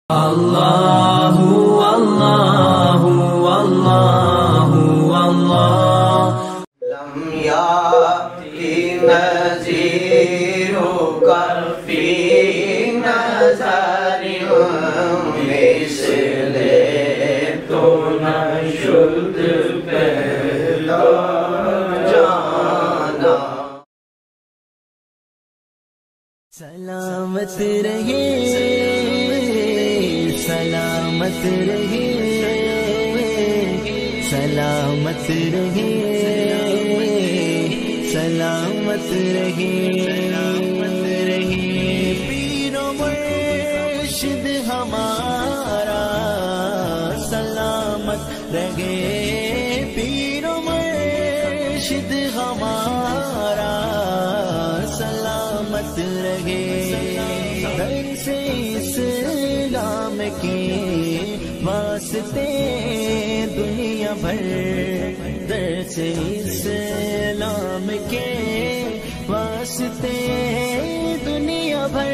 اللہ اللہ اللہ اللہ لم یاتی نذیرک فی نظر مثل تو نشد پہلا جانا سلامت رہے سلامت رہے سلامت رہے سلامت رہے سلامت رہے پیر و مرشد ہمارا سلامت رہے پیر و مرشد ہمارا سلامت رہے در سے اسلام کے واسطے دنیا بھر در سے اسلام کے واسطے دنیا بھر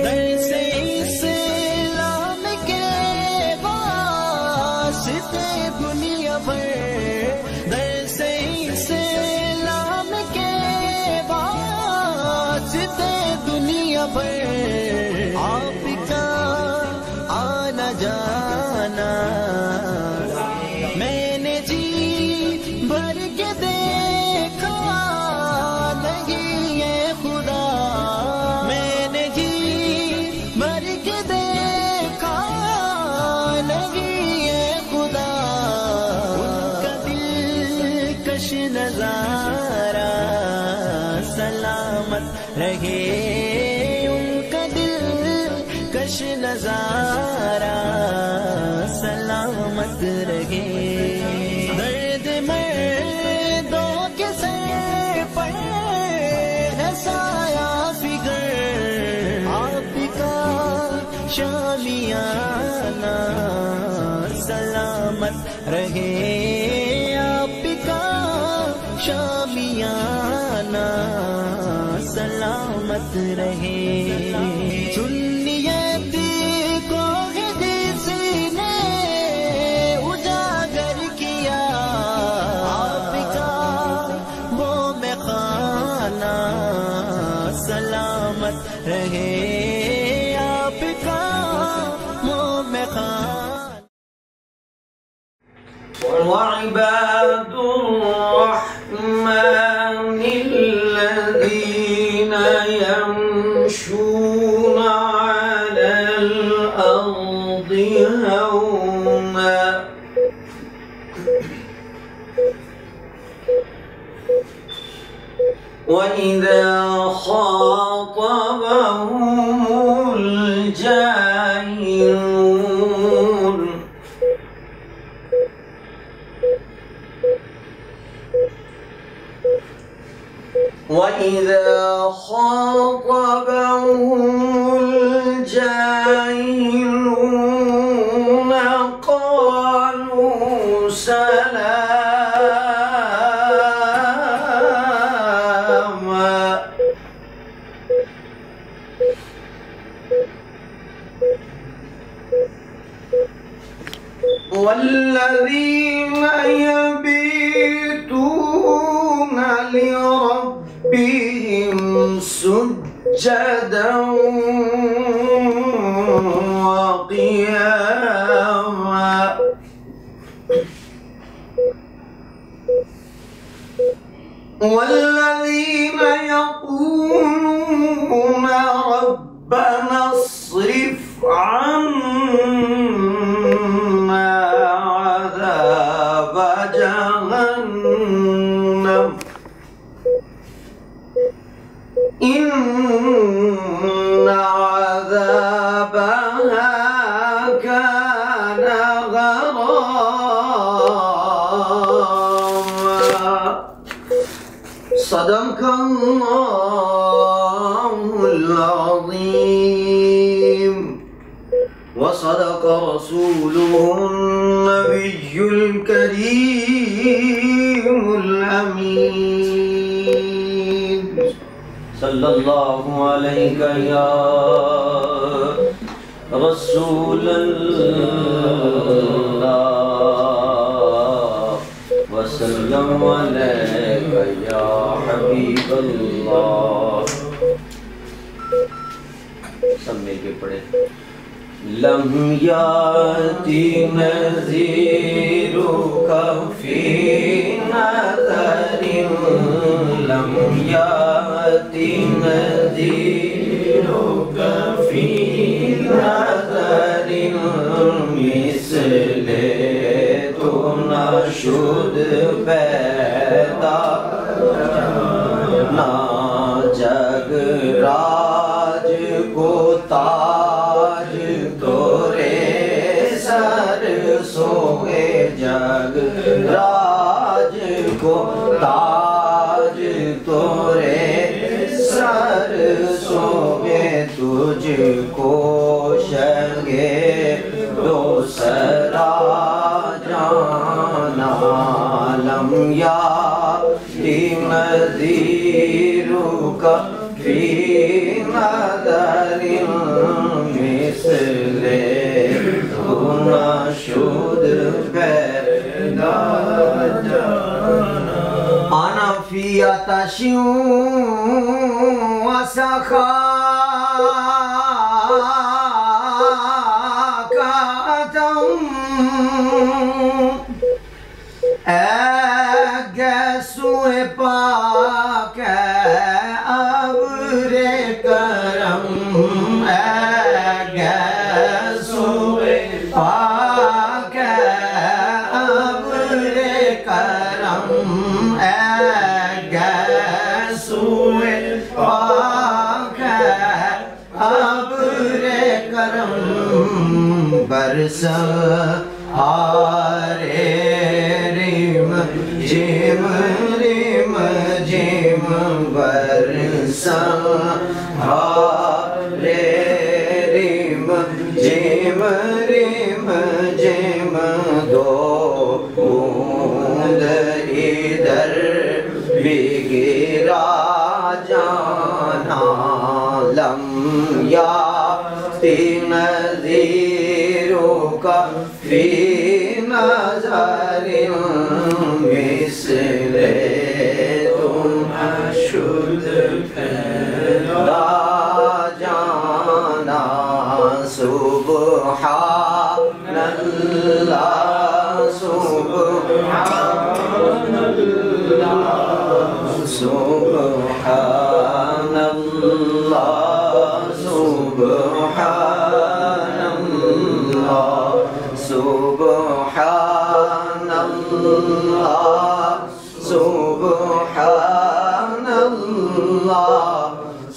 در سے اسلام کے واسطے دنیا بھر در سے اسلام کے واسطے دنیا بھر آپ کا آنا جانا میں نے جی بھر کے دیکھا نہیں ہے خدا میں نے جی بھر کے دیکھا نہیں ہے خدا ان کا دلکش نظارہ سلامت رہے کش نظارہ سلامت رہے درد مردوں کے سر پر ہے سایہ فگر آپ کا شامیانہ سلامت رہے آپ کا شامیانہ سلامت رہے سلامت رہے آپ کا موم خان وعباد الرحمن الذين يمشون على الأرض هونا وَإِذَا خَاطَبَهُمُ الْجَاهِلُونَ وَإِذَا خَاطَبَهُمُ الْجَاهِلُونَ قَالُوا سَلَامًا والذين يبيتون لربهم سجدا وقياما والذين يقولون ربنا اصرف عنا عذاب جهنم إن عذابها كان غراما صدق الله العظيم وصدق رسوله النبي الكريم الأمين صلی اللہ علیہ یا رسول اللہ وسلم علیک یا حبیب اللہ. سب مل کے پڑھے. لم یاتی نذیرک فی نظر لم یاتی نذیرک فی نظر مثل تو نشد پیدا نا جگ راج کو تاج تورے سر سوئے جگ راج کو تاج تورے سر سوئے تجھ کو شگے دو سرا جانا لم یاتی نذیرک فی نظر مثل تو نشد پیدا انا فی عطش و سخاکتم گیسوئے پاک ابر کرم گیسوئے پاک ابر کرم گیسوئے پاک ابر کرم برسا آرے ریم جیم ریم جیم برسا آرے ریم جیم ریم جیم دو بوند ادھر بھی گرا جانا لم یاتی نذیرک فی نظر مثل تو نشد پیدا جانا سبحان اللہ سبحان اللہ سبحان اللہ سبحان اللہ سبحان اللہ سبحان اللہ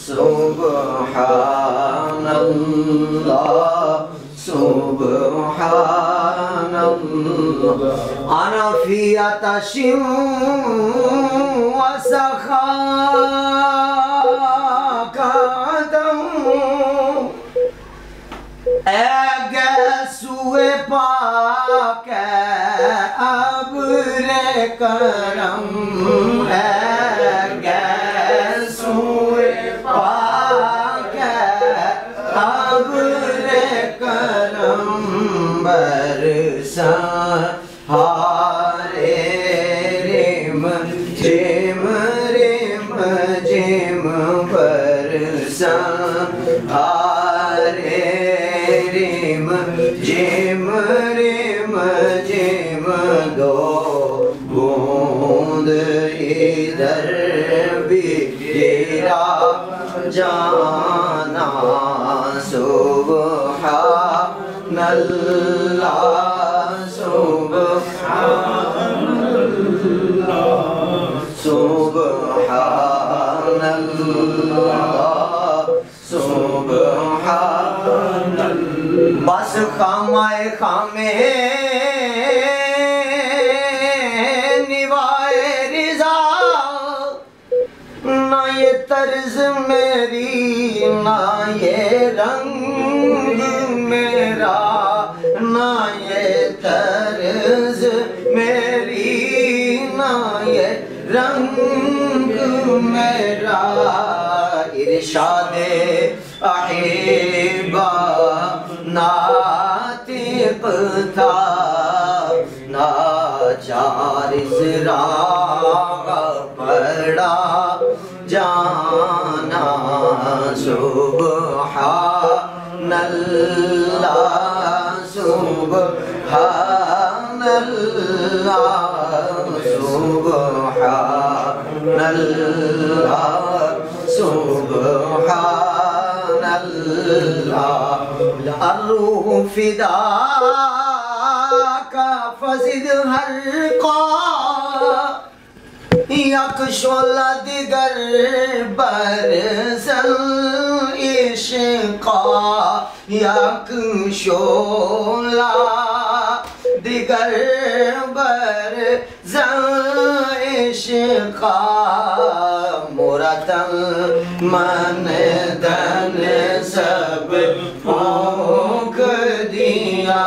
سبحان اللہ سبحان اللہ انا فی عطش و سخاکتم اے گیسوئے پاک ابر کرم اے گیسوئے پاک ابر کرم برسا ہارے ریم جیم ریم جیم برسا ہارے ریم جیم ریم جیم دو بوند ادھر بھی گرا جانا سبحان اللہ سبحان اللہ سبحان اللہ سبحان اللہ بس خامائے خامے نوائے رضا نہ یہ طرز میری نہ یہ رنگ میرا نہ یہ طرز میری نہ یہ رنگ میرا ارشاد احبا عاتق تھا ناچار اس راہ پڑا جانا سبحان اللہ سبحان اللہ سبحان اللہ سبحان اللہ الروح فداک فزد حرقا یکشول دیگر برزن عشقا یکشول دیگر برزن عشقا مرتن من دن سب پھونک دیا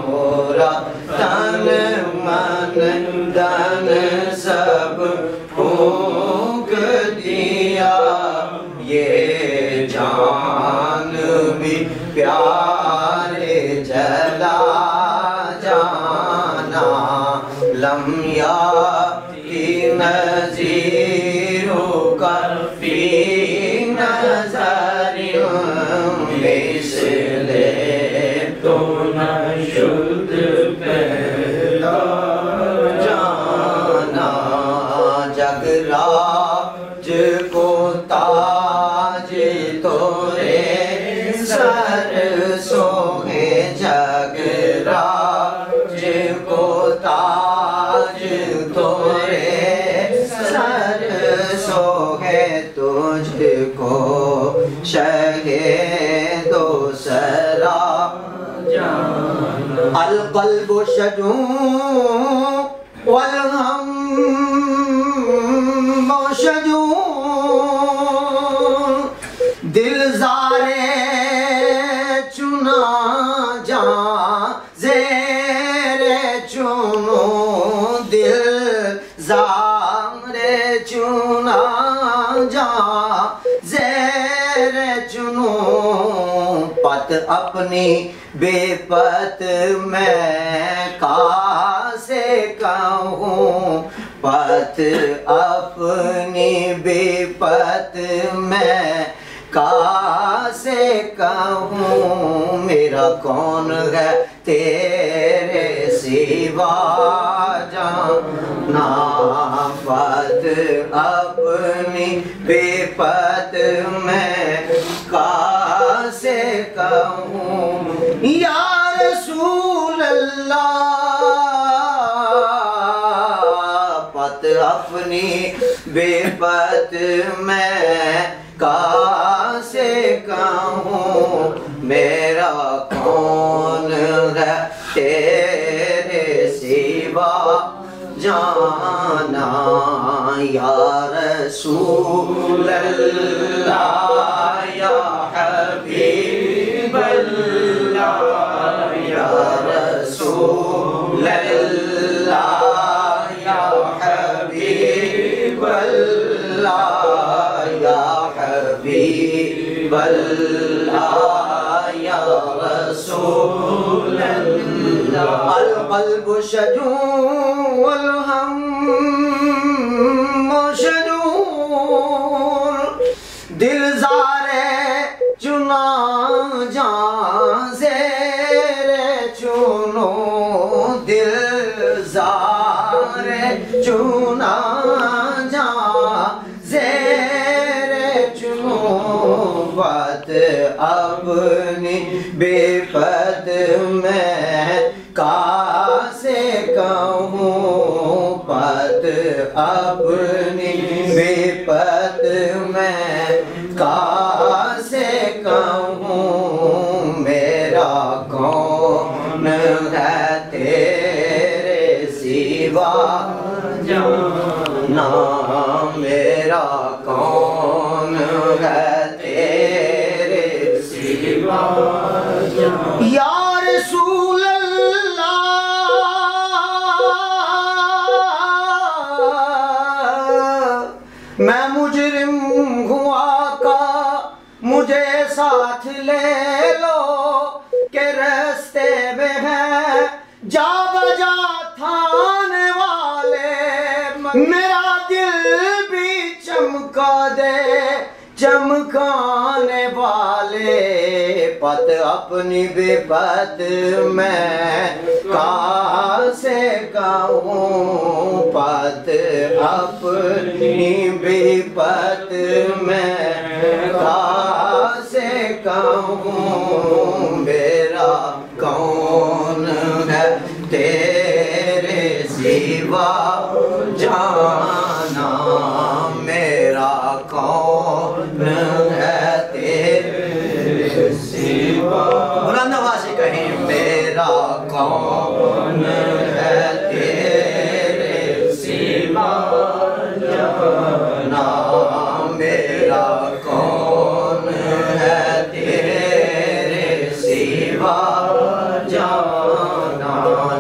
مرتن من دن سب پھونک دیا یہ جان بھی پیارے چلا جانا لم یاتی نظیروں کا فی نظر مثل تو نشد پہلا جانا جگ راج کو تاج تورے سر سوہے جگ راج کو تاج تورے سر سوہے تجھ کو شہ دو سرا القلب شجون والہم شجون دل زارے چنا جان زیر چنو دل زارے چنا جان زیر چنو پت اپنی بے پت میں کاسے کہوں پت اپنی بے پت میں کاسے کہوں میرا کون ہے تیرے سوا جانا پت اپنی بے پت میں کاسے کہوں یا رسول اللہ پت اپنی بے پت میں کاسے کہوں میرا کون ہے تیرے سوا جانا یا رسول اللہ یا حبیب اللہ یا رسول اللہ یا حبیب اللہ یا حبیب اللہ یا رسول اللہ القلب شجون والہم شجون دل زارے چنا جان زیر چنو دل زارے چنا جان زیر چنو پت اپنی بے پت میں کاسے کہوں پت اپنی بے پت میں کاسے کہوں میرا کون ہے تیرے سوا جانا میرا کون ہے تیرے سوا جانا یا رسول اللہ میں مجرم ہوں آقا مجھے ساتھ لے لو کہ رست اپنی وپت میں کاسے کہوں پت اپنی وپت میں کاسے کہوں میرا کون ہے تیرے سوا جانا میرا کون ہے تیرے سوا بلند آواز سے کہیں میرا کون ہے تیرے سوا جانا میرا کون ہے تیرے سوا جانا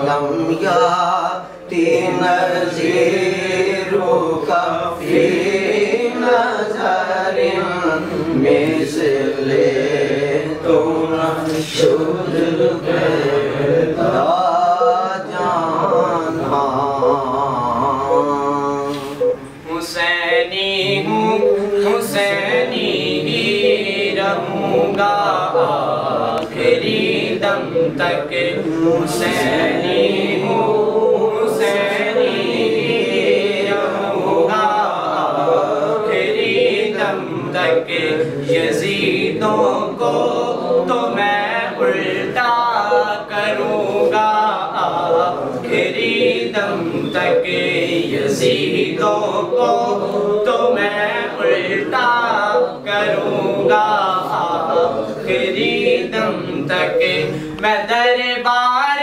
لم یاتی نظیرک فی نظر مثل تو شد پیدا جانا حسینی ہوں حسینی ہی رہوں گا آخری دم تک حسینی ہوں حسینی ہی رہوں گا آخری دم تک یزیدوں کو تو میں الٹا کروں گا آخری دم تک یزیدوں کو تو میں الٹا کروں گا آخری دم تک میں دربار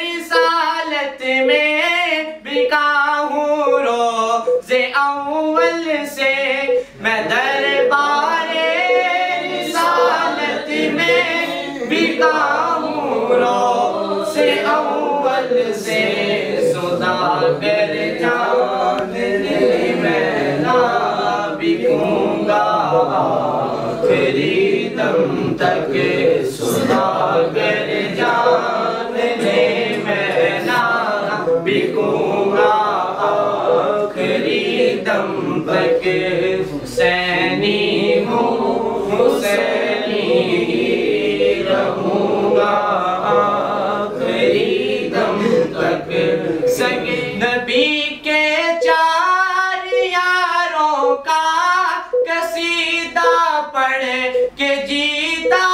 رسالت میں بکا ہوں روز اول سے میں دربار رسالت میں بکا ہوں روز اول سے سوداگر جاننے میں نہ بکوں گا آخری دم تک سوداگر جاننے میں نہ بکوں گا آخری دم تک حسینی ہوں حسینی ہی رہوں گا آخری دم تک سنگ نبی کے چار یاروں کا قصیدہ پڑھ کے جیتا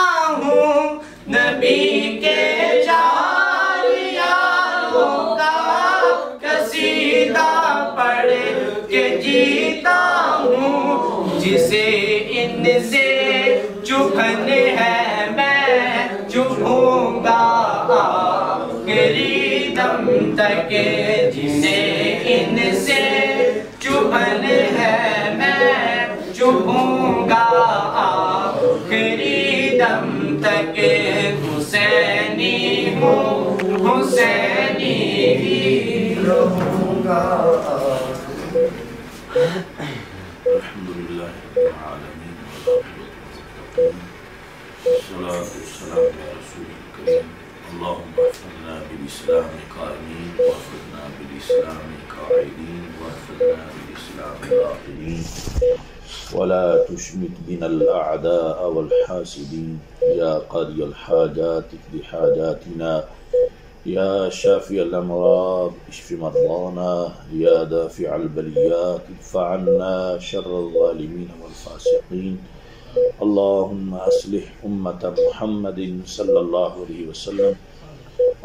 ہوں نبی کے چار یاروں کا قصیدہ پڑھ کے جیتا ہوں جسے ان سے چبھن ہے میں چبھوں گا آخری دم تک جسے ان سے چبھن ہے میں چبھوں گا آخری دم تک حسینی ہوں حسینی ہی رہوں گا الحمدللہ رب العالمین والصلاة والسلام على رسول الكريم اللهم احفظنا بالإسلام قائمين واحفظنا بالإسلام قاعدين واحفظنا بالإسلام راقدين ولا تشمت بنا الأعداء والحاسدين يا قاضي الحاجات اقض حاجاتنا يا شافي الأمراض اشف مرضانا يا دافع البليات ادفع عنا شر الظالمين والفاسقين اللهم أصلح أمة محمد صلى الله عليه وسلم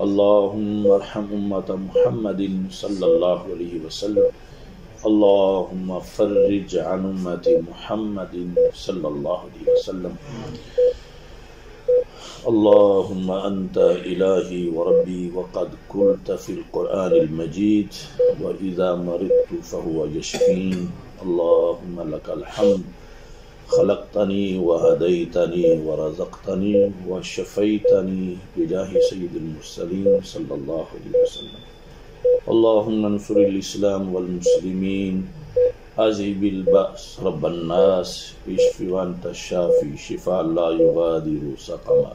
اللهم ارحم أمة محمد صلى الله عليه وسلم اللهم فرج عن أمة محمد صلى الله عليه وسلم اللهم أنت إلهي وربي وقد قلت في القرآن المجيد وإذا مرضت فهو يشفين اللهم لك الحمد خلقتني وهديتني ورزقتني وشفيتني بجاه سيد المرسلين صلى الله عليه وسلم اللهم انصر الإسلام والمسلمين أذهب البأس رب الناس اشف وأنت الشافي شفاء لا يغادر سقما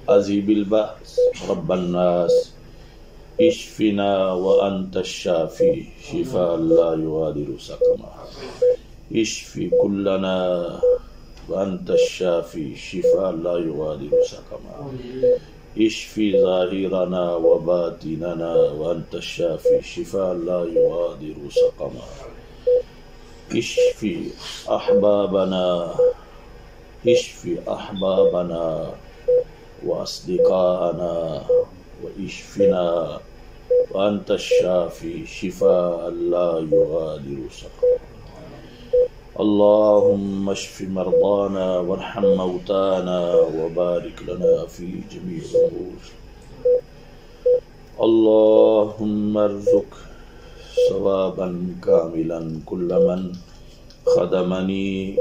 أذهب البأس رب الناس اشفنا وأنت الشافي شفاء لا يغادر سقما اشف كلنا وأنت الشافي شفاء لا يغادر سقما اشفي ظاهرنا وباطننا وأنت الشافي شفاء لا يغادر سقما اشفي أحبابنا وأصدقاءنا واشفنا وأنت الشافي شفاء لا يغادر سقما اللهم اشف مرضانا وارحم موتانا وبارك لنا في جميع الأمور اللهم ارزق ثوابا كاملا كل من خدمني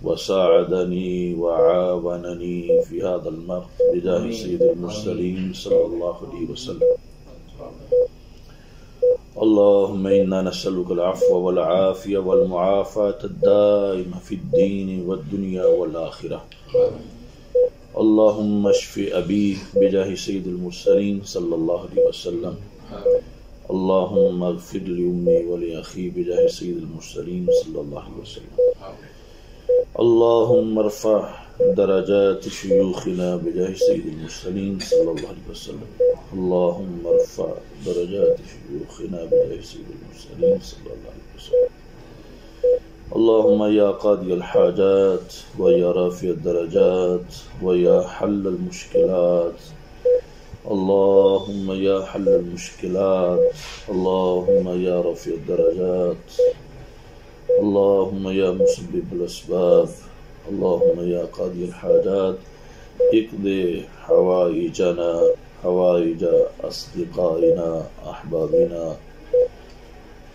وساعدني وعاونني في هذا المرض بجاه سيد المرسلين صلى الله عليه وسلم اللهم إنا نسألك العفو والعافية والمعافاة الدائمة في الدين والدنيا والآخرة اللهم اشف أبي بجاه سيد المرسلين صلى الله عليه وسلم اللهم اغفر لأمي ولأخي بجاه سيد المرسلين صلى الله عليه وسلم اللهم ارفع درجات شيوخنا بجاه سيد المرسلين صلى الله عليه وسلم اللهم ارفع درجات شيوخنا بجاه سيد المرسلين صلى الله عليه وسلم اللهم يا قاضي الحاجات ويا رافع الدرجات ويا حل المشكلات اللهم يا حل المشكلات اللهم يا رافع الدرجات اللهم يا مسبب الأسباب اللهم يا قاضي الحاجات اقضي حوائجنا حوائج أصدقائنا أحبابنا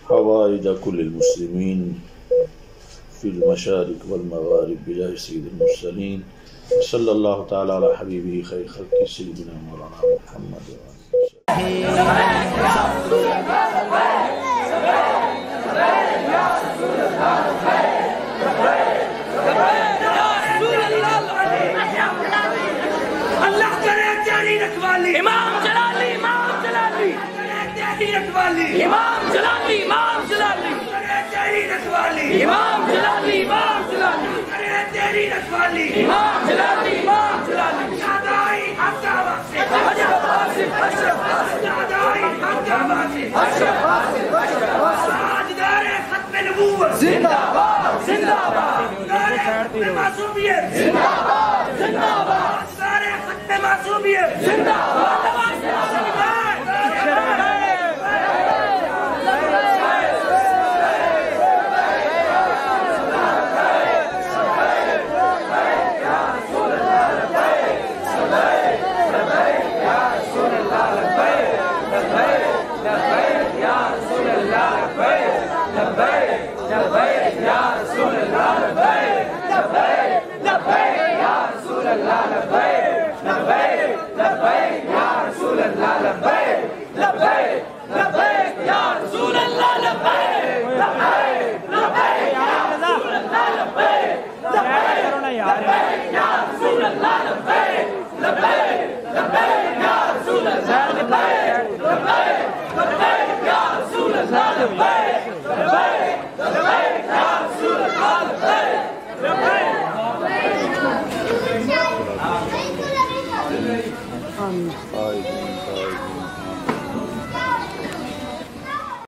حوائج كل المسلمين في المشارق والمغارب بجاه سيد المرسلين صلى الله تعالى على حبيبه خير خلق سيدنا مولانا محمد اللہ کرے تیری رکھوالی امام جلالی امام جلالی کرے تیری رکھوالی امام جلالی کرے تیری رکھوالی امام جلالی شادائی حقا واصف شادائی حقا واصف تاجدار ختم نبوت زندہ باد تاجدار ختم معصومیت زندہ باد تاجدار ختم معصومیت زندہ باد